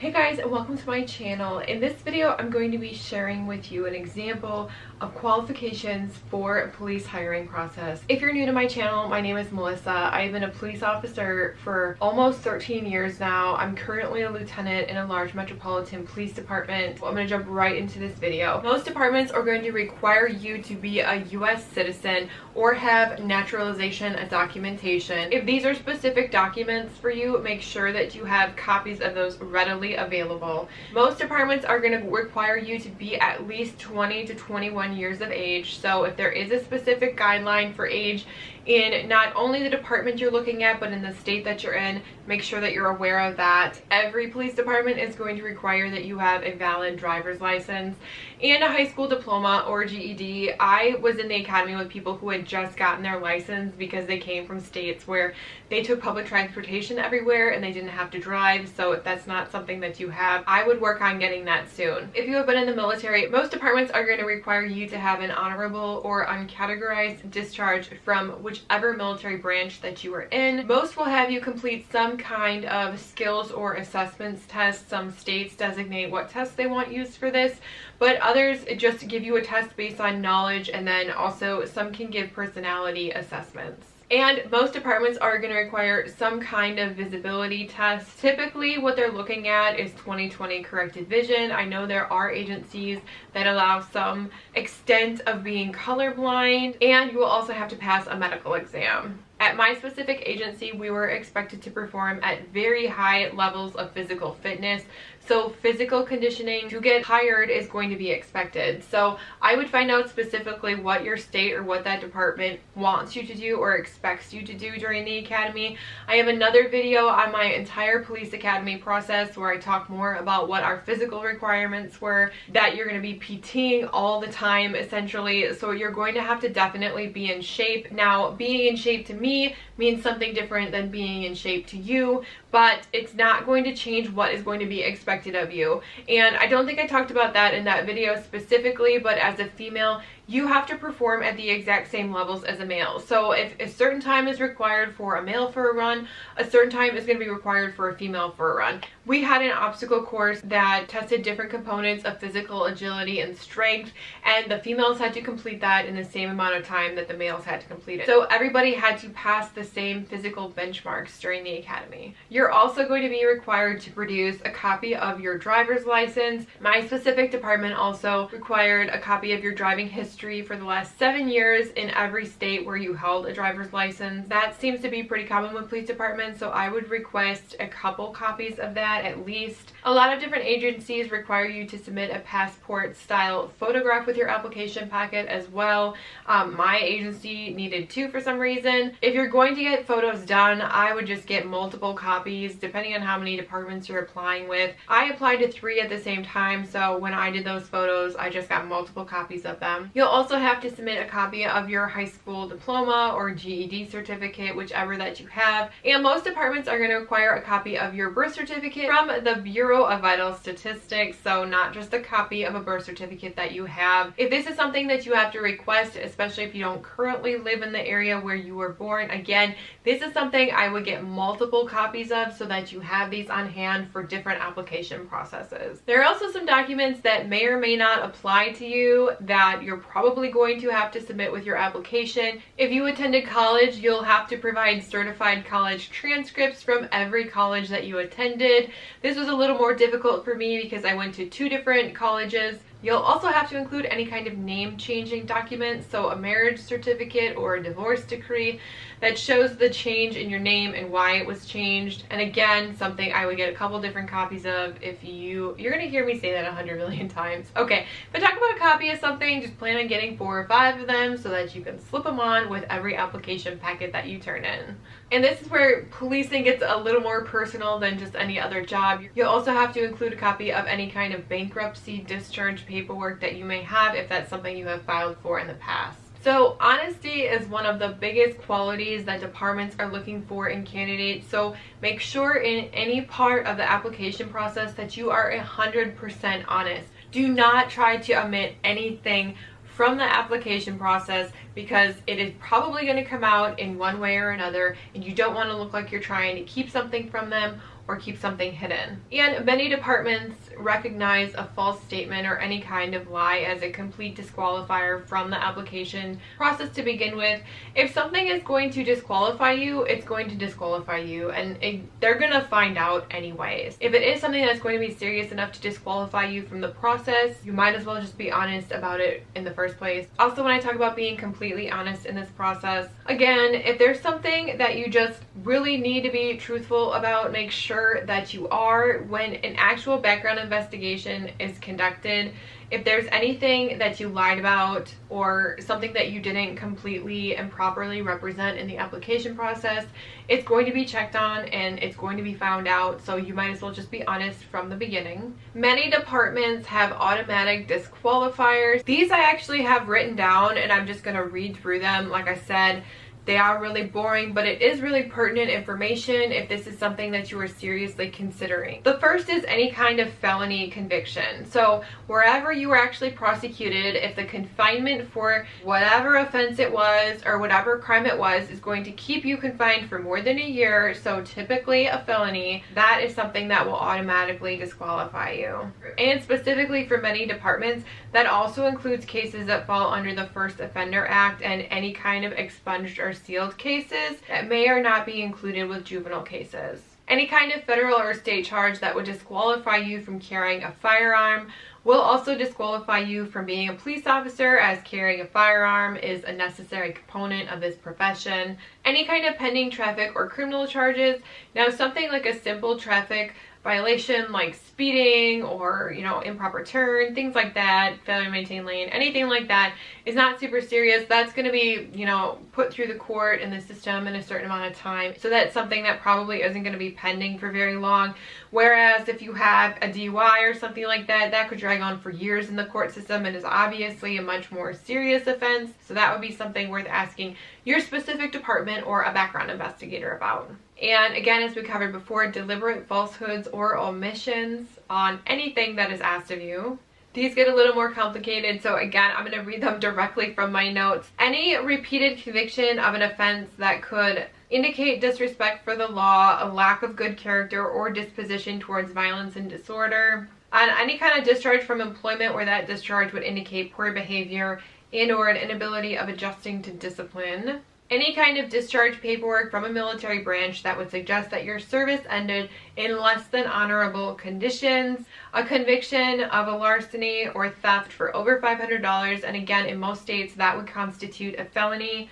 Hey guys, and welcome to my channel. In this video, I'm going to be sharing with you an example of qualifications for a police hiring process. If you're new to my channel, my name is Melissa. I've been a police officer for almost 13 years now. I'm currently a lieutenant in a large metropolitan police department. I'm going to jump right into this video. Most departments are going to require you to be a U.S. citizen or have naturalization documentation. If these are specific documents for you, make sure that you have copies of those readily available. Most departments are going to require you to be at least 20 to 21 years of age. So if there is a specific guideline for age in not only the department you're looking at, but in the state that you're in, make sure that you're aware of that. Every police department is going to require that you have a valid driver's license and a high school diploma or GED. I was in the academy with people who had just gotten their license because they came from states where they took public transportation everywhere and they didn't have to drive. So if that's not something that you have, I would work on getting that soon. If you have been in the military, most departments are going to require you to have an honorable or uncategorized discharge from whichever military branch that you are in. Most will have you complete some kind of skills or assessments test. Some states designate what tests they want used for this, but others just give you a test based on knowledge, and then also some can give personality assessments. And most departments are going to require some kind of visibility test. Typically what they're looking at is 20/20 corrected vision. I know there are agencies that allow some extent of being colorblind, and you will also have to pass a medical exam. At my specific agency, we were expected to perform at very high levels of physical fitness. So physical conditioning to get hired is going to be expected. So I would find out specifically what your state or what that department wants you to do or expects you to do during the academy. I have another video on my entire police academy process where I talk more about what our physical requirements were, that you're going to be PTing all the time essentially. So you're going to have to definitely be in shape. Now, being in shape to me means something different than being in shape to you, but it's not going to change what is going to be expected of you. And I don't think I talked about that in that video specifically, but as a female, you have to perform at the exact same levels as a male. So if a certain time is required for a male for a run, a certain time is going to be required for a female for a run. We had an obstacle course that tested different components of physical agility and strength, and the females had to complete that in the same amount of time that the males had to complete it. So everybody had to pass the same physical benchmarks during the academy. You're also going to be required to produce a copy of your driver's license. My specific department also required a copy of your driving history for the last 7 years in every state where you held a driver's license. That seems to be pretty common with police departments, so I would request a couple copies of that at least. A lot of different agencies require you to submit a passport style photograph with your application packet as well. My agency needed 2 for some reason. If you're going to get photos done, I would just get multiple copies depending on how many departments you're applying with. I applied to 3 at the same time, so when I did those photos, I just got multiple copies of them. You'll also have to submit a copy of your high school diploma or GED certificate, whichever that you have. And most departments are going to require a copy of your birth certificate from the Bureau of Vital Statistics, so not just a copy of a birth certificate that you have. If this is something that you have to request, especially if you don't currently live in the area where you were born, again, this is something I would get multiple copies of so that you have these on hand for different application processes. There are also some documents that may or may not apply to you that you're probably going to have to submit with your application. If you attended college, you'll have to provide certified college transcripts from every college that you attended. This was a little more difficult for me because I went to 2 different colleges. You'll also have to include any kind of name changing documents, so a marriage certificate or a divorce decree that shows the change in your name and why it was changed. And again, something I would get a couple different copies of. If you're gonna hear me say that 100 million times. Okay, but talk about a copy of something, just plan on getting 4 or 5 of them so that you can slip them on with every application packet that you turn in. And this is where policing gets a little more personal than just any other job. You'll also have to include a copy of any kind of bankruptcy discharge paperwork that you may have if that's something you have filed for in the past. So honesty is one of the biggest qualities that departments are looking for in candidates. So make sure in any part of the application process that you are 100% honest. Do not try to omit anything from the application process because it is probably going to come out in one way or another, and you don't want to look like you're trying to keep something from them or keep something hidden. And many departments recognize a false statement or any kind of lie as a complete disqualifier from the application process to begin with. If something is going to disqualify you, it's going to disqualify you, and they're gonna find out anyways. If it is something that's going to be serious enough to disqualify you from the process, you might as well just be honest about it in the first place. Also, when I talk about being completely honest in this process, again, if there's something that you just really need to be truthful about, make sure that you are. When an actual background investigation is conducted, if there's anything that you lied about or something that you didn't completely and properly represent in the application process, it's going to be checked on and it's going to be found out, so you might as well just be honest from the beginning. Many departments have automatic disqualifiers. These I actually have written down and I'm just going to read through them. Like I said, they are really boring, but it is really pertinent information if this is something that you are seriously considering. The first is any kind of felony conviction. So wherever you were actually prosecuted, if the confinement for whatever offense it was or whatever crime it was is going to keep you confined for more than a year, so typically a felony, that is something that will automatically disqualify you. And specifically for many departments, that also includes cases that fall under the First Offender Act and any kind of expunged or sealed cases that may or not be included with juvenile cases. Any kind of federal or state charge that would disqualify you from carrying a firearm will also disqualify you from being a police officer, as carrying a firearm is a necessary component of this profession. Any kind of pending traffic or criminal charges. Now, something like a simple traffic violation like speeding or, you know, improper turn, things like that, failure to maintain lane, anything like that is not super serious. That's going to be, you know, put through the court and the system in a certain amount of time. So that's something that probably isn't going to be pending for very long. Whereas if you have a DUI or something like that, that could drag on for years in the court system and is obviously a much more serious offense. So that would be something worth asking your specific department or a background investigator about. And again, as we covered before, deliberate falsehoods or omissions on anything that is asked of you. These get a little more complicated, so again, I'm going to read them directly from my notes. Any repeated conviction of an offense that could indicate disrespect for the law, a lack of good character, or disposition towards violence and disorder. And any kind of discharge from employment where that discharge would indicate poor behavior and or an inability of adjusting to discipline. Any kind of discharge paperwork from a military branch that would suggest that your service ended in less than honorable conditions. A conviction of a larceny or theft for over $500, and again, in most states that would constitute a felony.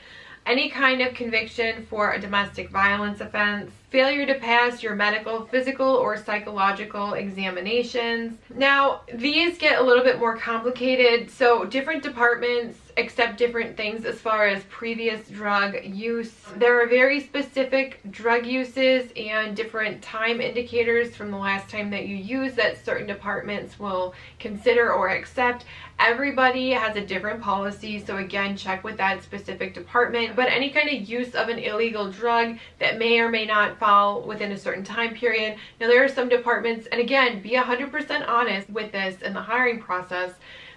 Any kind of conviction for a domestic violence offense. Failure to pass your medical, physical, or psychological examinations. Now, these get a little bit more complicated, so different departments accept different things as far as previous drug use. There are very specific drug uses and different time indicators from the last time that you used that certain departments will consider or accept. Everybody has a different policy, so again, check with that specific department. But any kind of use of an illegal drug that may or may not fall within a certain time period. Now, there are some departments, and again, be 100% honest with this in the hiring process.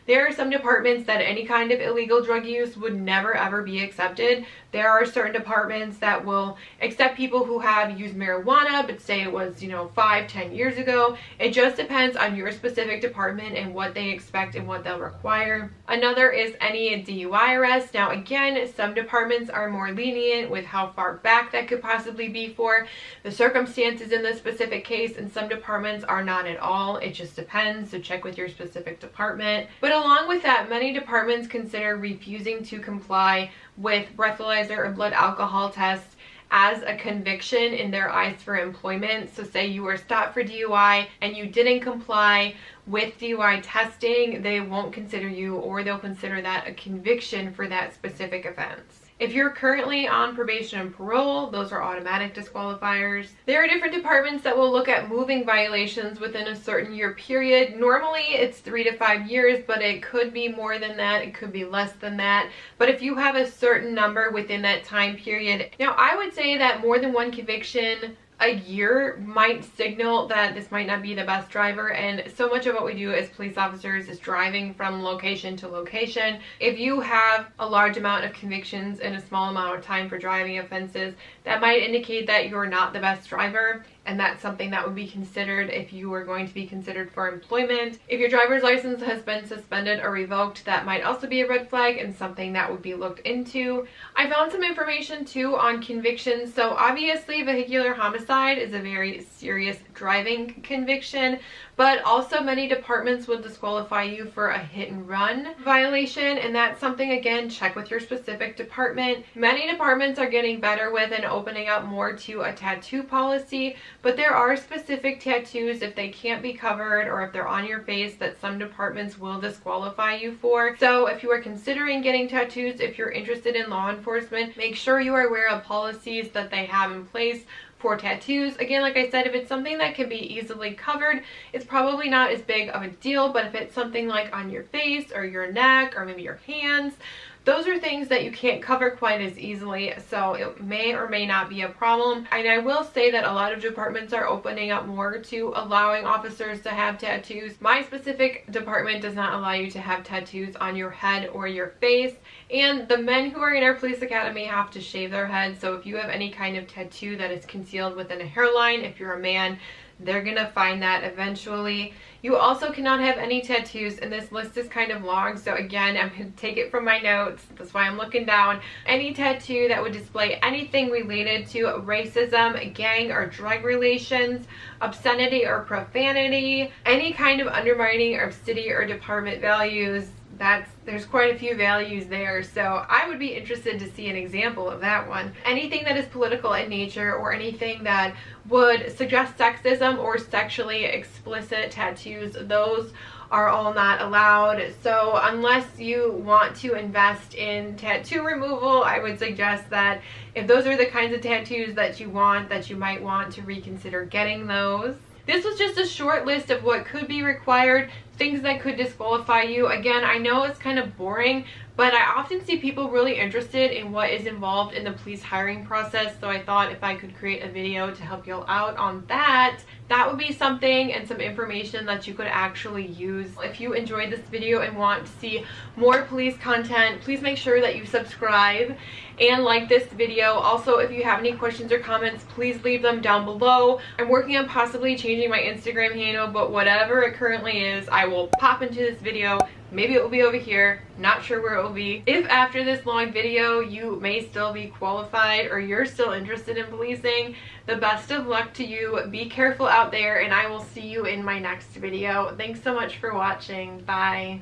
There are some departments that any kind of illegal drug use would never ever be accepted. There are certain departments that will accept people who have used marijuana, but say it was, 5-10 years ago. It just depends on your specific department and what they expect and what they'll require. Another is any DUI arrest. Now again, some departments are more lenient with how far back that could possibly be for the circumstances in the specific case, and some departments are not at all. It just depends, so check with your specific department. But along with that, many departments consider refusing to comply with breathalyzer or blood alcohol tests as a conviction in their eyes for employment. So say you were stopped for DUI and you didn't comply with DUI testing, they won't consider you, or they'll consider that a conviction for that specific offense. If you're currently on probation and parole, those are automatic disqualifiers. There are different departments that will look at moving violations within a certain year period. Normally it's 3 to 5 years, but it could be more than that. It could be less than that. But if you have a certain number within that time period, now I would say that more than one conviction a year might signal that this might not be the best driver, and so much of what we do as police officers is driving from location to location. If you have a large amount of convictions in a small amount of time for driving offenses, that might indicate that you're not the best driver. and that's something that would be considered if you were going to be considered for employment. If your driver's license has been suspended or revoked, that might also be a red flag and something that would be looked into. I found some information too on convictions. So obviously vehicular homicide is a very serious driving conviction, but also many departments will disqualify you for a hit and run violation, and that's something, again, check with your specific department. Many departments are getting better with and opening up more to a tattoo policy, but there are specific tattoos, if they can't be covered or if they're on your face, that some departments will disqualify you for. So if you are considering getting tattoos, if you're interested in law enforcement, make sure you are aware of policies that they have in place for tattoos. Again, like I said, if it's something that can be easily covered, it's probably not as big of a deal, but if it's something like on your face or your neck or maybe your hands, those are things that you can't cover quite as easily, so it may or may not be a problem. And I will say that a lot of departments are opening up more to allowing officers to have tattoos. My specific department does not allow you to have tattoos on your head or your face, and the men who are in our police academy have to shave their heads, so if you have any kind of tattoo that is concealed within a hairline, if you're a man, they're gonna find that eventually. You also cannot have any tattoos, and this list is kind of long, so again, I'm gonna take it from my notes. That's why I'm looking down. Any tattoo that would display anything related to racism, gang or drug relations, obscenity or profanity, any kind of undermining of city or department values. There's quite a few values there, so I would be interested to see an example of that one. Anything that is political in nature or anything that would suggest sexism or sexually explicit tattoos, those are all not allowed. So unless you want to invest in tattoo removal, I would suggest that if those are the kinds of tattoos that you want, that you might want to reconsider getting those. This was just a short list of what could be required, things that could disqualify you. Again, I know it's kind of boring, but I often see people really interested in what is involved in the police hiring process, so I thought if I could create a video to help you out on that, that would be something and some information that you could actually use. If you enjoyed this video and want to see more police content, please make sure that you subscribe and like this video. Also, if you have any questions or comments, please leave them down below. I'm working on possibly changing my Instagram handle, but whatever it currently is, I will pop into this video. Maybe it will be over here, not sure where it will be. If after this long video you may still be qualified or you're still interested in policing, the best of luck to you. Be careful out there, and I will see you in my next video. Thanks so much for watching. Bye.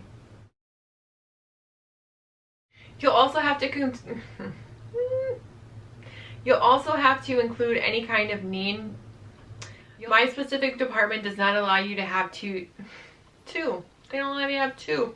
You'll also have to include any kind of name. My specific department does not allow you to have two. They don't let me have two.